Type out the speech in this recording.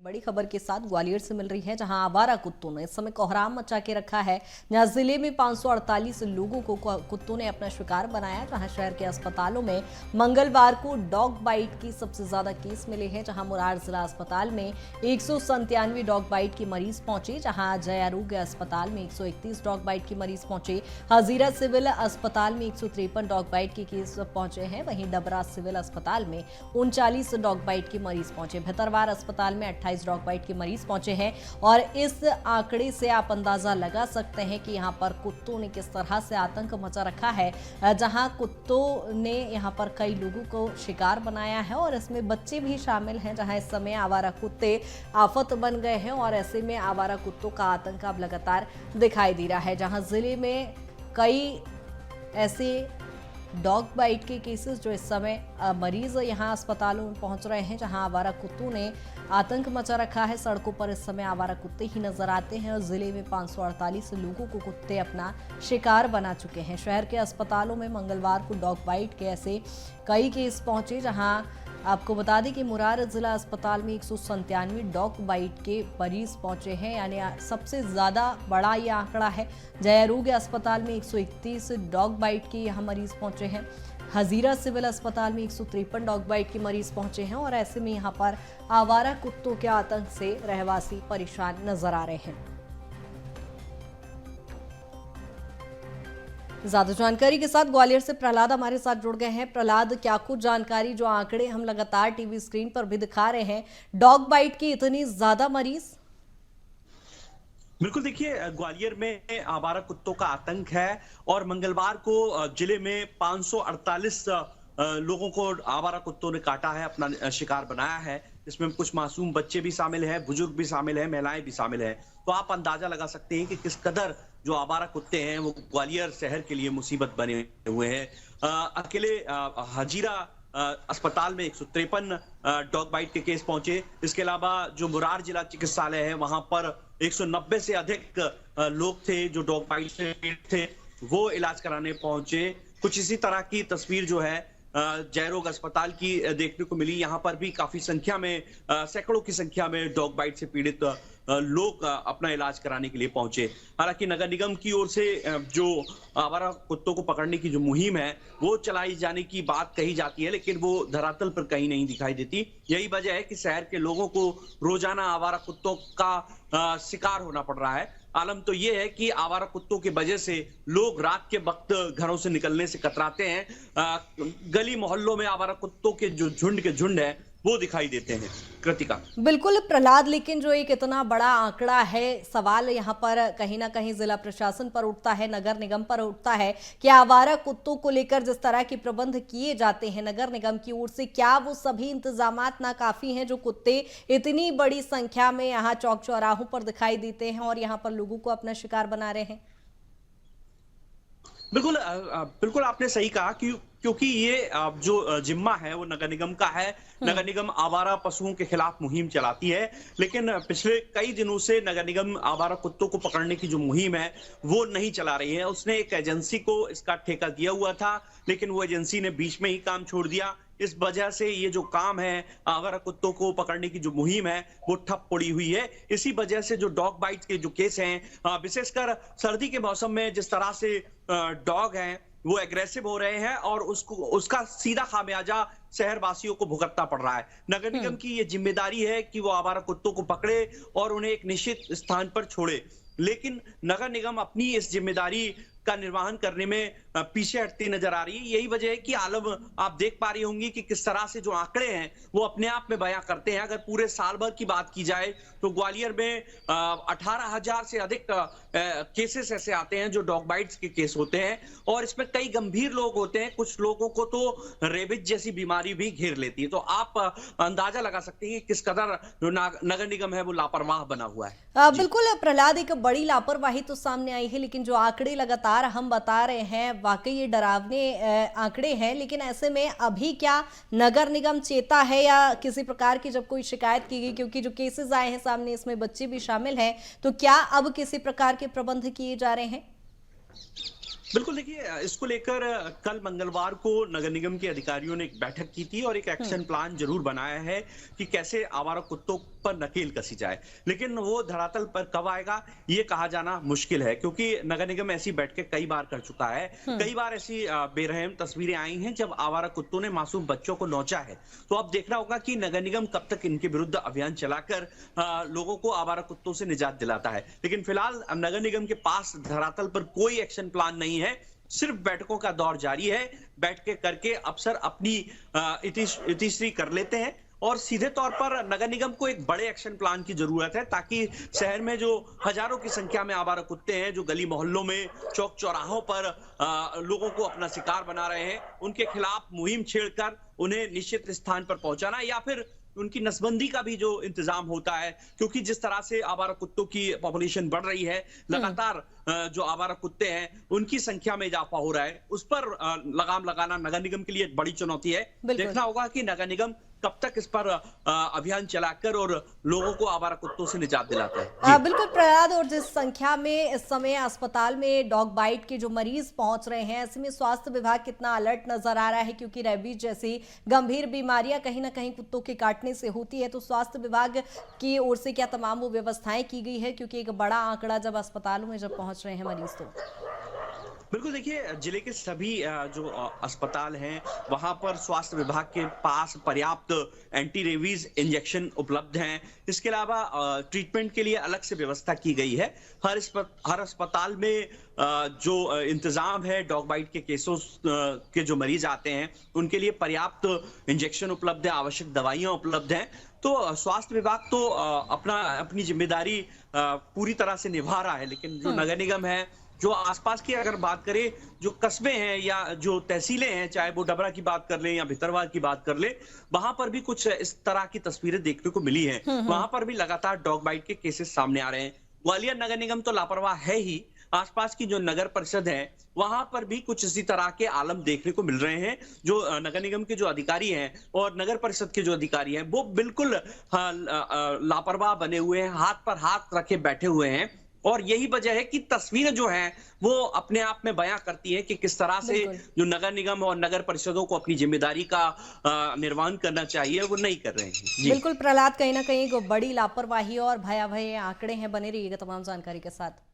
बड़ी खबर के साथ ग्वालियर से मिल रही है, जहां आवारा कुत्तों ने इस समय कोहराम मचा के रखा है। जहां जिले में 548 लोगों को कुत्तों ने अपना शिकार बनाया। जहां शहर के अस्पतालों में मंगलवार को डॉग बाइट की सबसे ज्यादा केस मिले हैं। जहां मुरार जिला अस्पताल में 197 डॉग बाइट के मरीज पहुंचे। जहां जय आरोग्य अस्पताल में 131 डॉग बाइट के मरीज पहुंचे। हजीरा सिविल अस्पताल में 153 डॉग बाइट के केस पहुंचे हैं। वहीं डबरा सिविल अस्पताल में 39 डॉग बाइट के मरीज पहुंचे। भितरवार अस्पताल में 28 डॉग बाइट के मरीज पहुंचे हैं। और इस आंकड़े से आप अंदाजा लगा सकते हैं कि यहां पर कुत्तों ने किस तरह से आतंक मचा रखा है। जहां कुत्तों ने यहां पर कई लोगों को शिकार बनाया है और इसमें बच्चे भी शामिल हैं। जहां इस समय आवारा कुत्ते आफत बन गए हैं और ऐसे में आवारा कुत्तों का आतंक अब लगातार दिखाई दे रहा है। जहां जिले में कई ऐसे डॉग बाइट के केसेस जो इस समय मरीज यहां अस्पतालों में पहुंच रहे हैं, जहां आवारा कुत्तों ने आतंक मचा रखा है। सड़कों पर इस समय आवारा कुत्ते ही नजर आते हैं और जिले में 548 लोगों को कुत्ते अपना शिकार बना चुके हैं। शहर के अस्पतालों में मंगलवार को डॉग बाइट के ऐसे कई केस पहुंचे। जहां आपको बता दें कि मुरार जिला अस्पताल में 197 डॉग बाइट के मरीज पहुंचे हैं, यानी सबसे ज्यादा बड़ा ये आंकड़ा है। जय आरोग्य अस्पताल में 131 डॉग बाइट के यहाँ मरीज पहुंचे हैं। हजीरा सिविल अस्पताल में 153 डॉग बाइट के मरीज पहुंचे हैं और ऐसे में यहाँ पर आवारा कुत्तों के आतंक से रहवासी परेशान नजर आ रहे हैं। ज्यादा जानकारी के साथ ग्वालियर से प्रहलाद हमारे साथ जुड़ गए हैं। प्रहलाद, क्या कुछ जानकारी, जो आंकड़े हम लगातार टीवी स्क्रीन पर भी दिखा रहे हैं, डॉग बाइट की इतनी ज्यादा मरीज? बिल्कुल, देखिए, ग्वालियर में आवारा कुत्तों का आतंक है और मंगलवार को जिले में 548 लोगों को आवारा कुत्तों ने काटा है, अपना शिकार बनाया है। इसमें कुछ मासूम बच्चे भी शामिल हैं, बुजुर्ग भी शामिल हैं, महिलाएं भी शामिल हैं। तो आप अंदाजा लगा सकते हैं कि किस कदर जो आवारा कुत्ते हैं वो ग्वालियर शहर के लिए मुसीबत बने हुए हैं। अकेले हजीरा अस्पताल में 153 डॉग बाइट के केस पहुंचे। इसके अलावा जो मुरार जिला चिकित्सालय है वहां पर 190 से अधिक लोग थे जो डॉग बाइट से पीड़ित थे, वो इलाज कराने पहुंचे। कुछ इसी तरह की तस्वीर जो है जयरोग अस्पताल की देखने को मिली। यहाँ पर भी काफी संख्या में, सैकड़ों की संख्या में डॉग बाइट से पीड़ित लोग अपना इलाज कराने के लिए पहुंचे। हालांकि नगर निगम की ओर से जो आवारा कुत्तों को पकड़ने की जो मुहिम है वो चलाई जाने की बात कही जाती है, लेकिन वो धरातल पर कहीं नहीं दिखाई देती। यही वजह है कि शहर के लोगों को रोजाना आवारा कुत्तों का शिकार होना पड़ रहा है। आलम तो ये है कि आवारा कुत्तों की वजह से लोग रात के वक्त घरों से निकलने से कतराते हैं। गली मोहल्लों में आवारा कुत्तों के जो झुंड है वो दिखाई देते हैं। कृतिका। बिल्कुल प्रहलाद, लेकिन जो एक इतना बड़ा आंकड़ा है, सवाल यहाँ पर कहीं ना कहीं जिला प्रशासन पर उठता है, नगर निगम पर उठता है कि आवारा कुत्तों को लेकर जिस तरह के प्रबंध किए जाते हैं नगर निगम की ओर से, क्या वो सभी इंतजामात नाकाफी हैं जो कुत्ते इतनी बड़ी संख्या में यहाँ चौक चौराहों पर दिखाई देते हैं और यहाँ पर लोगों को अपना शिकार बना रहे हैं? बिल्कुल, बिल्कुल आपने सही कहा कि क्योंकि ये जो जिम्मा है वो नगर निगम का है। नगर निगम आवारा पशुओं के खिलाफ मुहिम चलाती है, लेकिन पिछले कई दिनों से नगर निगम आवारा कुत्तों को पकड़ने की जो मुहिम है वो नहीं चला रही है। उसने एक एजेंसी को इसका ठेका दिया हुआ था, लेकिन वो एजेंसी ने बीच में ही काम छोड़ दिया। इस वजह से ये जो काम है, आवारा कुत्तों को पकड़ने की जो मुहिम है वो ठप पड़ी हुई है। इसी वजह से जो डॉग बाइट के जो केस हैं, विशेषकर सर्दी के मौसम में जिस तरह से डॉग हैं वो एग्रेसिव हो रहे हैं और उसका सीधा खामियाजा शहरवासियों को भुगतना पड़ रहा है। नगर निगम की ये जिम्मेदारी है कि वो आवारा कुत्तों को पकड़े और उन्हें एक निश्चित स्थान पर छोड़े, लेकिन नगर निगम अपनी इस जिम्मेदारी का निर्वहन करने में पीछे हटती नजर आ रही है। यही वजह है कि आलम, आप देख पा रही होंगी कि किस तरह से जो आंकड़े हैं वो अपने आप में बयां करते हैं। अगर पूरे साल भर की बात की जाए तो ग्वालियर में 18,000 से अधिक केसेस ऐसे आते हैं जो डॉग बाइट्स के केस होते हैं और इसमें कई गंभीर लोग होते हैं। कुछ लोगों को तो रेबीज जैसी बीमारी भी घेर लेती है। तो आप अंदाजा लगा सकते हैं कि किस कदर जो नगर निगम है वो लापरवाह बना हुआ है। बिल्कुल प्रहलाद, एक बड़ी लापरवाही तो सामने आई है, लेकिन जो आंकड़े लगातार हम बता रहे हैं वाकई ये डरावने आंकड़े हैं। लेकिन ऐसे में अभी क्या नगर निगम चेता है या किसी प्रकार की जब कोई शिकायत की गई, क्योंकि जो केसेस आए हैं सामने इसमें बच्चे भी शामिल हैं, तो क्या अब किसी प्रकार के प्रबंध किए जा रहे हैं? बिल्कुल, देखिए, इसको लेकर कल मंगलवार को नगर निगम के अधिकारियों ने एक बैठक की थी और एक एक्शन प्लान जरूर बनाया है कि कैसे आवारा कुत्तों पर नकेल कसी जाए, लेकिन वो धरातल पर कब आएगा ये कहा जाना मुश्किल है, क्योंकि नगर निगम ऐसी बैठकें कई बार कर चुका है। कई बार ऐसी बेरहम तस्वीरें आई हैं जब आवारा कुत्तों ने मासूम बच्चों को नोचा है। तो अब देखना होगा कि नगर निगम कब तक इनके विरुद्ध अभियान चलाकर लोगों को आवारा कुत्तों से निजात दिलाता है। लेकिन फिलहाल नगर निगम के पास धरातल पर कोई एक्शन प्लान नहीं है, सिर्फ बैठकों का दौर जारी है। बैठकें करके अफसर अपनी इतिश्री कर लेते हैं और सीधे तौर पर नगर निगम को एक बड़े एक्शन प्लान की जरूरत है, ताकि शहर में जो हजारों की संख्या में आवारा कुत्ते हैं, जो गली मोहल्लों में चौक चौराहों पर लोगों को अपना शिकार बना रहे हैं, उनके खिलाफ मुहिम छेड़कर उन्हें निश्चित स्थान पर पहुंचाना या फिर उनकी नसबंदी का भी जो इंतजाम होता है, क्योंकि जिस तरह से आवारा कुत्तों की पॉपुलेशन बढ़ रही है, लगातार जो आवारा कुत्ते हैं उनकी संख्या में इजाफा हो रहा है, उस पर लगाम लगाना नगर निगम के लिए एक बड़ी चुनौती है। देखना होगा कि नगर निगम कब तक इस पर अभियान चलाकर और लोगों को आवारा कुत्तों से निजात दिलाता है। बिल्कुल प्रहलाद, और जिस संख्या में इस समय अस्पताल में डॉग बाइट के जो मरीज पहुंच रहे हैं, ऐसे में स्वास्थ्य विभाग कितना अलर्ट नजर आ रहा है, क्योंकि रेबीज जैसी गंभीर बीमारियां कहीं ना कहीं कुत्तों के काटने से होती है। तो स्वास्थ्य विभाग की ओर से क्या तमाम वो व्यवस्थाएं की गई है, क्योंकि एक बड़ा आंकड़ा जब अस्पतालों में जब पहुंच रहे हैं मरीज तो बिल्कुल, देखिए जिले के सभी जो अस्पताल हैं वहां पर स्वास्थ्य विभाग के पास पर्याप्त एंटी रेबीज इंजेक्शन उपलब्ध हैं। इसके अलावा ट्रीटमेंट के लिए अलग से व्यवस्था की गई है। हर अस्पताल में जो इंतजाम है डॉग बाइट के केसों के जो मरीज आते हैं उनके लिए पर्याप्त इंजेक्शन उपलब्ध है, आवश्यक दवाइयां उपलब्ध हैं। तो स्वास्थ्य विभाग तो अपनी जिम्मेदारी पूरी तरह से निभा रहा है, लेकिन जो नगर निगम है, जो आसपास की अगर बात करें, जो कस्बे हैं या जो तहसीलें हैं, चाहे वो डबरा की बात कर लें या भितरवार की बात कर लें, वहां पर भी कुछ इस तरह की तस्वीरें देखने को मिली हैं। वहां पर भी लगातार डॉग बाइट के केसेस सामने आ रहे हैं। ग्वालियर नगर निगम तो लापरवाह है ही, आसपास की जो नगर परिषद है वहां पर भी कुछ इसी तरह के आलम देखने को मिल रहे हैं। जो नगर निगम के जो अधिकारी हैं और नगर परिषद के जो अधिकारी हैं वो बिल्कुल लापरवाह बने हुए हैं, हाथ पर हाथ रखे बैठे हुए हैं। और यही वजह है कि तस्वीरें जो हैं वो अपने आप में बयां करती हैं कि किस तरह से जो नगर निगम और नगर परिषदों को अपनी जिम्मेदारी का निर्वहन करना चाहिए वो नहीं कर रहे हैं। बिल्कुल प्रहलाद, कहीं ना कहीं बड़ी लापरवाही और भयावह आंकड़े हैं। बने रहिएगा तमाम जानकारी के साथ।